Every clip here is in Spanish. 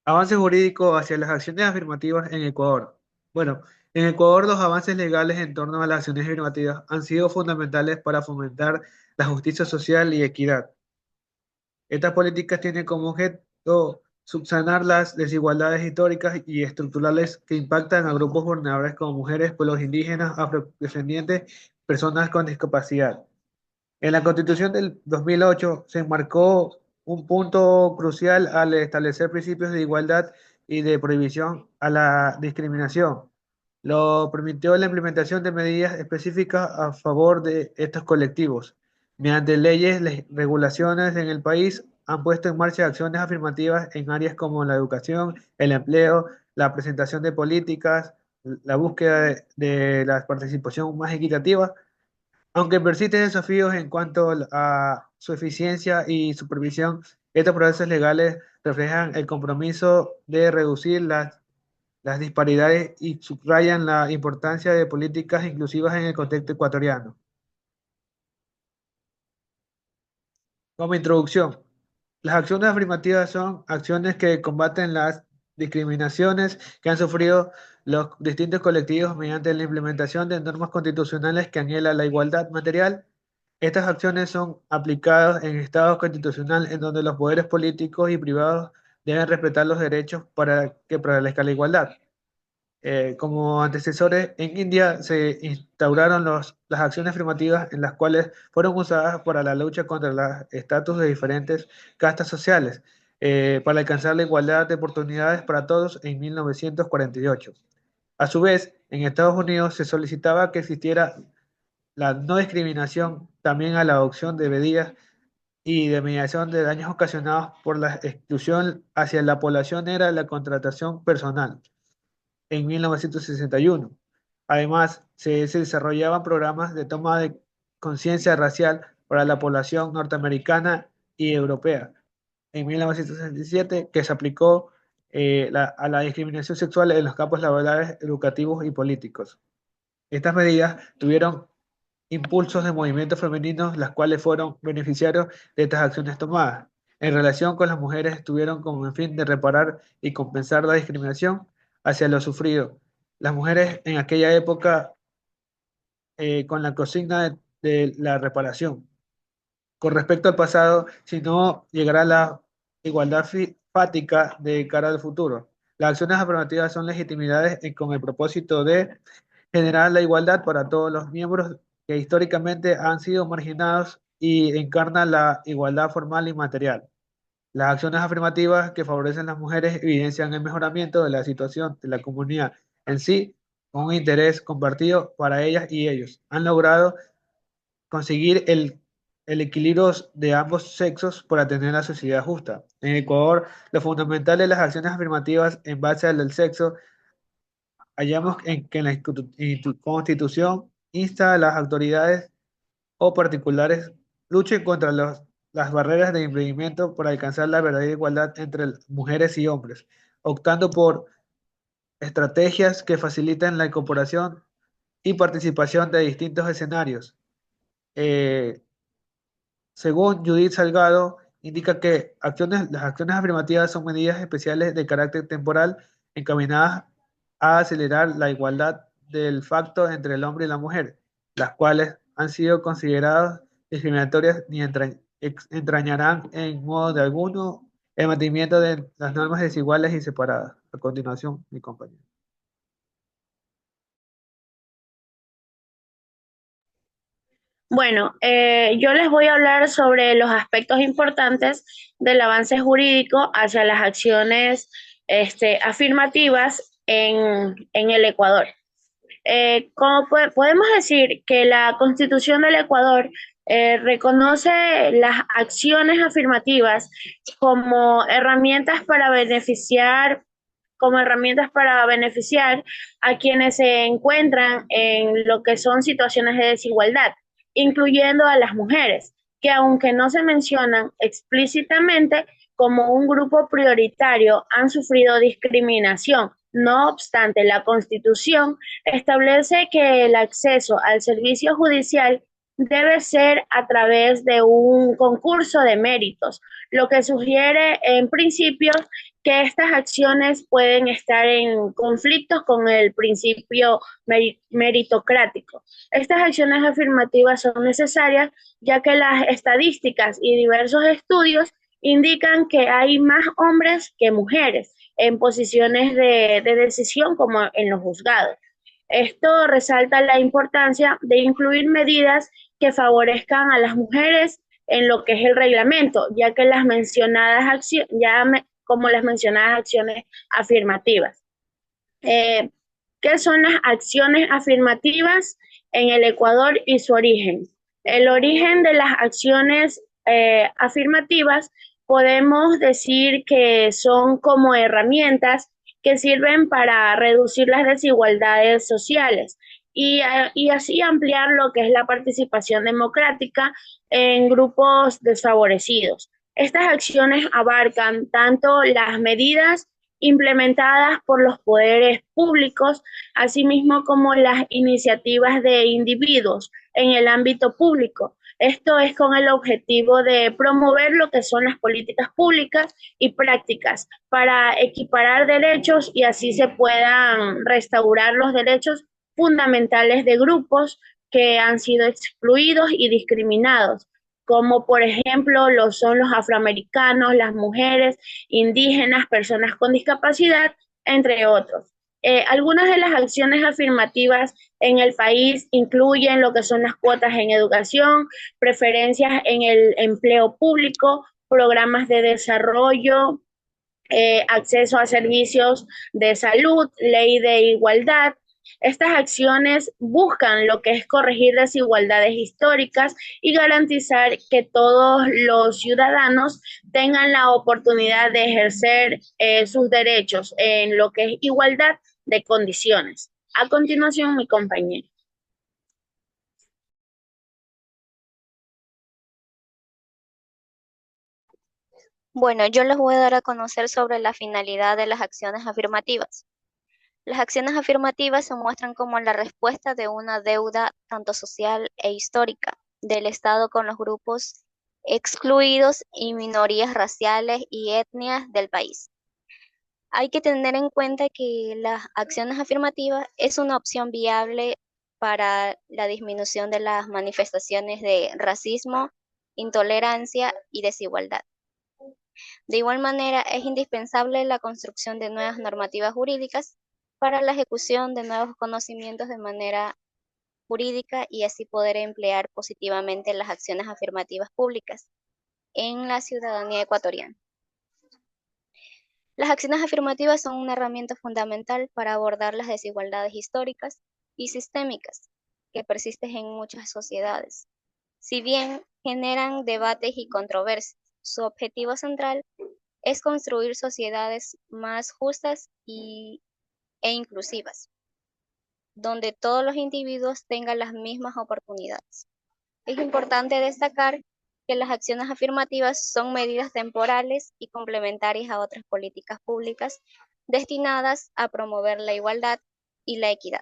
Avance jurídico hacia las acciones afirmativas en Ecuador. Bueno, en Ecuador los avances legales en torno a las acciones afirmativas han sido fundamentales para fomentar la justicia social y equidad. Estas políticas tienen como objeto subsanar las desigualdades históricas y estructurales que impactan a grupos vulnerables como mujeres, pueblos indígenas, afrodescendientes, personas con discapacidad. En la Constitución del 2008 se marcó un punto crucial al establecer principios de igualdad y de prohibición a la discriminación. Lo permitió la implementación de medidas específicas a favor de estos colectivos. Mediante leyes, regulaciones en el país han puesto en marcha acciones afirmativas en áreas como la educación, el empleo, la presentación de políticas, la búsqueda de la participación más equitativa, aunque persisten desafíos en cuanto a su eficiencia y supervisión. Estos procesos legales reflejan el compromiso de reducir las disparidades y subrayan la importancia de políticas inclusivas en el contexto ecuatoriano. Como introducción, las acciones afirmativas son acciones que combaten las discriminaciones que han sufrido los distintos colectivos mediante la implementación de normas constitucionales que anhelan la igualdad material. Estas acciones son aplicadas en estados constitucionales en donde los poderes políticos y privados deben respetar los derechos para que prevalezca la igualdad. Como antecesores, en India se instauraron las acciones afirmativas en las cuales fueron usadas para la lucha contra el estatus de diferentes castas sociales, para alcanzar la igualdad de oportunidades para todos en 1948. A su vez, en Estados Unidos se solicitaba que existiera la no discriminación, también a la adopción de medidas y de mediación de daños ocasionados por la exclusión hacia la población negra de la contratación personal en 1961. Además, se desarrollaban programas de toma de conciencia racial para la población norteamericana y europea en 1967, que se aplicó a la discriminación sexual en los campos laborales, educativos y políticos. Estas medidas tuvieron impulsos de movimientos femeninos, las cuales fueron beneficiarios de estas acciones tomadas. En relación con las mujeres, tuvieron como fin de reparar y compensar la discriminación hacia lo sufrido. Las mujeres en aquella época, con la consigna de la reparación. Con respecto al pasado, si no llegará la igualdad fática de cara al futuro. Las acciones afirmativas son legitimidades con el propósito de generar la igualdad para todos los miembros que históricamente han sido marginados y encarnan la igualdad formal y material. Las acciones afirmativas que favorecen a las mujeres evidencian el mejoramiento de la situación de la comunidad en sí, con un interés compartido para ellas y ellos. Han logrado conseguir el equilibrio de ambos sexos para tener la sociedad justa. En Ecuador, lo fundamental de las acciones afirmativas en base al sexo, hallamos en que la Constitución insta a las autoridades o particulares luchen contra las barreras de impedimento para alcanzar la verdadera igualdad entre mujeres y hombres, optando por estrategias que faciliten la incorporación y participación de distintos escenarios. Eh, Según Judith Salgado, indica que las acciones afirmativas son medidas especiales de carácter temporal encaminadas a acelerar la igualdad del facto entre el hombre y la mujer, las cuales han sido consideradas discriminatorias ni entrañarán en modo de alguno el mantenimiento de las normas desiguales y separadas. A continuación, mi compañero. Bueno, yo les voy a hablar sobre los aspectos importantes del avance jurídico hacia las acciones afirmativas en el Ecuador. Como podemos decir que la Constitución del Ecuador reconoce las acciones afirmativas como herramientas para beneficiar a quienes se encuentran en lo que son situaciones de desigualdad, incluyendo a las mujeres, que aunque no se mencionan explícitamente como un grupo prioritario, han sufrido discriminación. No obstante, la Constitución establece que el acceso al servicio judicial debe ser a través de un concurso de méritos, lo que sugiere en principio que estas acciones pueden estar en conflictos con el principio meritocrático. Estas acciones afirmativas son necesarias ya que las estadísticas y diversos estudios indican que hay más hombres que mujeres en posiciones de decisión como en los juzgados. Esto resalta la importancia de incluir medidas que favorezcan a las mujeres en lo que es el reglamento, ya que las mencionadas acciones, como las mencionadas acciones afirmativas. Eh, ¿Qué son las acciones afirmativas en el Ecuador y su origen? El origen de las acciones afirmativas podemos decir que son como herramientas que sirven para reducir las desigualdades sociales y así ampliar lo que es la participación democrática en grupos desfavorecidos. Estas acciones abarcan tanto las medidas implementadas por los poderes públicos, asimismo como las iniciativas de individuos en el ámbito público. Esto es con el objetivo de promover lo que son las políticas públicas y prácticas para equiparar derechos y así se puedan restaurar los derechos fundamentales de grupos que han sido excluidos y discriminados, como por ejemplo lo son los afroamericanos, las mujeres, indígenas, personas con discapacidad, entre otros. Algunas de las acciones afirmativas en el país incluyen lo que son las cuotas en educación, preferencias en el empleo público, programas de desarrollo, acceso a servicios de salud, ley de igualdad. Estas acciones buscan lo que es corregir desigualdades históricas y garantizar que todos los ciudadanos tengan la oportunidad de ejercer sus derechos en lo que es igualdad de condiciones. A continuación, mi compañero. Bueno, yo les voy a dar a conocer sobre la finalidad de las acciones afirmativas. Las acciones afirmativas se muestran como la respuesta de una deuda tanto social e histórica del Estado con los grupos excluidos y minorías raciales y etnias del país. Hay que tener en cuenta que las acciones afirmativas es una opción viable para la disminución de las manifestaciones de racismo, intolerancia y desigualdad. De igual manera, es indispensable la construcción de nuevas normativas jurídicas para la ejecución de nuevos conocimientos de manera jurídica y así poder emplear positivamente las acciones afirmativas públicas en la ciudadanía ecuatoriana. Las acciones afirmativas son una herramienta fundamental para abordar las desigualdades históricas y sistémicas que persisten en muchas sociedades. Si bien generan debates y controversias, su objetivo central es construir sociedades más justas e inclusivas, donde todos los individuos tengan las mismas oportunidades. Es importante destacar que las acciones afirmativas son medidas temporales y complementarias a otras políticas públicas destinadas a promover la igualdad y la equidad.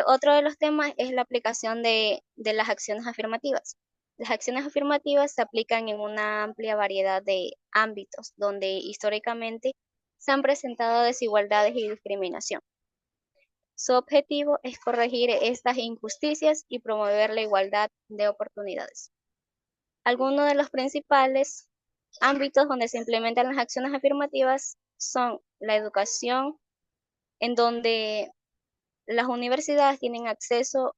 Otro de los temas es la aplicación de las acciones afirmativas. Las acciones afirmativas se aplican en una amplia variedad de ámbitos donde históricamente se han presentado desigualdades y discriminación. Su objetivo es corregir estas injusticias y promover la igualdad de oportunidades. Algunos de los principales ámbitos donde se implementan las acciones afirmativas son la educación, en donde las universidades tienen acceso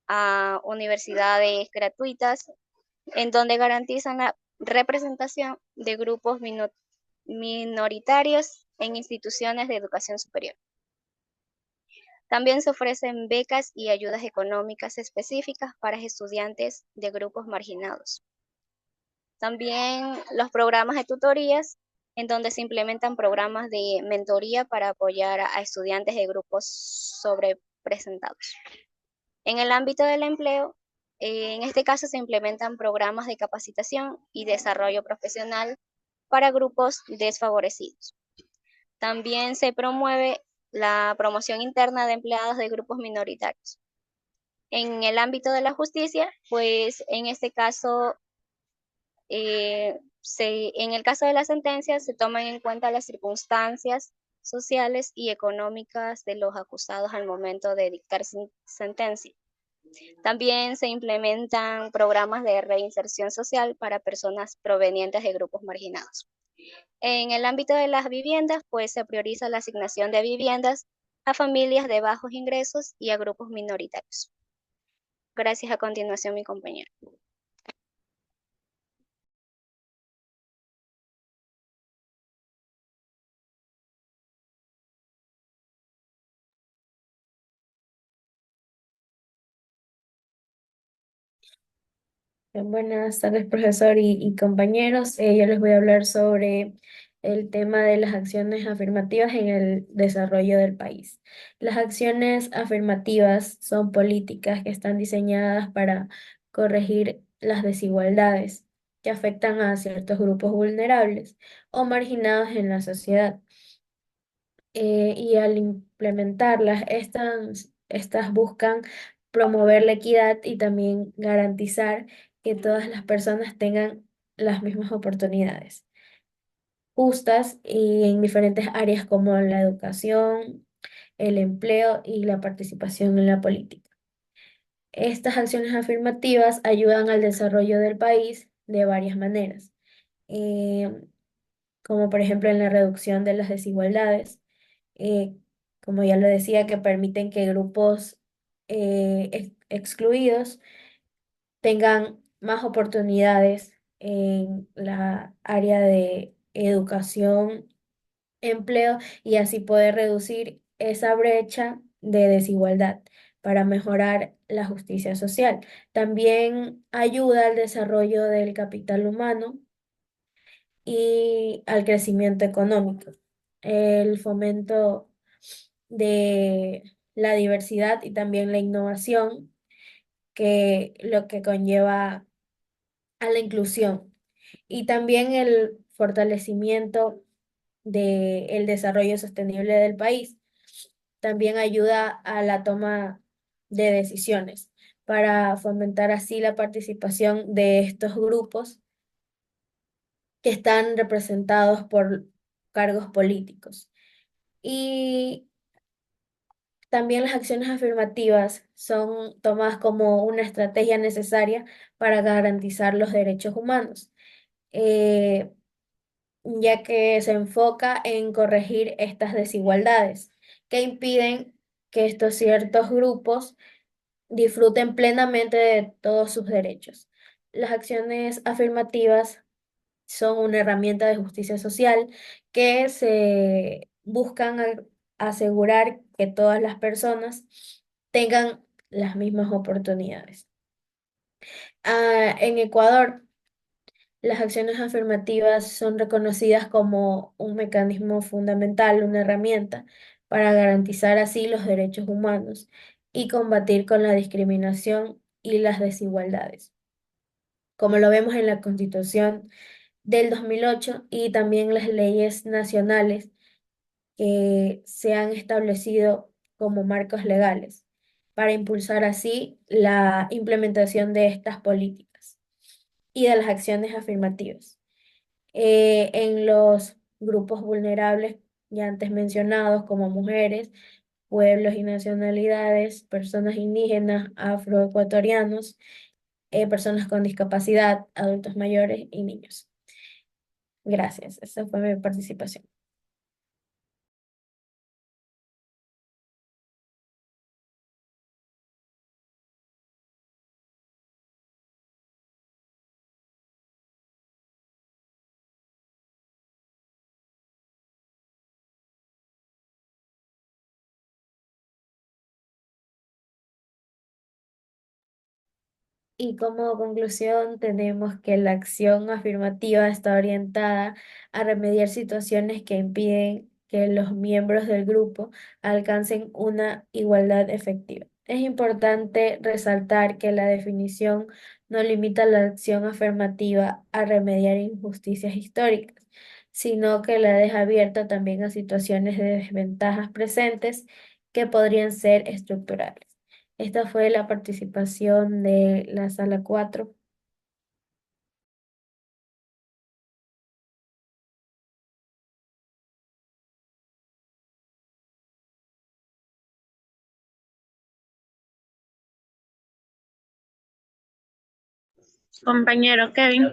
a universidades gratuitas, en donde garantizan la representación de grupos minoritarios en instituciones de educación superior. También se ofrecen becas y ayudas económicas específicas para estudiantes de grupos marginados. También los programas de tutorías, en donde se implementan programas de mentoría para apoyar a estudiantes de grupos sobrepresentados. En el ámbito del empleo, en este caso se implementan programas de capacitación y desarrollo profesional para grupos desfavorecidos. También se promueve la promoción interna de empleados de grupos minoritarios. En el ámbito de la justicia, pues en este caso, en el caso de la sentencia, se toman en cuenta las circunstancias sociales y económicas de los acusados al momento de dictar sentencia. También se implementan programas de reinserción social para personas provenientes de grupos marginados. En el ámbito de las viviendas, pues se prioriza la asignación de viviendas a familias de bajos ingresos y a grupos minoritarios. Gracias. A continuación, mi compañero. Buenas tardes, profesor y compañeros. Yo les voy a hablar sobre el tema de las acciones afirmativas en el desarrollo del país. Las acciones afirmativas son políticas que están diseñadas para corregir las desigualdades que afectan a ciertos grupos vulnerables o marginados en la sociedad. Y al implementarlas, estas buscan promover la equidad y también garantizar que todas las personas tengan las mismas oportunidades justas y en diferentes áreas como la educación, el empleo y la participación en la política. Estas acciones afirmativas ayudan al desarrollo del país de varias maneras, eh, como por ejemplo en la reducción de las desigualdades, eh, como ya lo decía, que permiten que grupos excluidos tengan más oportunidades en la área de educación, empleo y así poder reducir esa brecha de desigualdad para mejorar la justicia social. También ayuda al desarrollo del capital humano y al crecimiento económico. El fomento de la diversidad y también la innovación, que lo que conlleva a la inclusión y también el fortalecimiento del desarrollo sostenible del país. También ayuda a la toma de decisiones para fomentar así la participación de estos grupos que están representados por cargos políticos. Y también las acciones afirmativas son tomadas como una estrategia necesaria para garantizar los derechos humanos, eh, ya que se enfoca en corregir estas desigualdades que impiden que estos ciertos grupos disfruten plenamente de todos sus derechos. Las acciones afirmativas son una herramienta de justicia social que se buscan asegurar que todas las personas tengan las mismas oportunidades. En Ecuador, las acciones afirmativas son reconocidas como un mecanismo fundamental, una herramienta para garantizar así los derechos humanos y combatir con la discriminación y las desigualdades, como lo vemos en la Constitución del 2008 y también las leyes nacionales que se han establecido como marcos legales para impulsar así la implementación de estas políticas y de las acciones afirmativas. En los grupos vulnerables ya antes mencionados como mujeres, pueblos y nacionalidades, personas indígenas, afroecuatorianos, personas con discapacidad, adultos mayores y niños. Gracias, esa fue mi participación. Y como conclusión, tenemos que la acción afirmativa está orientada a remediar situaciones que impiden que los miembros del grupo alcancen una igualdad efectiva. Es importante resaltar que la definición no limita la acción afirmativa a remediar injusticias históricas, sino que la deja abierta también a situaciones de desventajas presentes que podrían ser estructurales. Esta fue la participación de la sala 4. Compañero Kevin.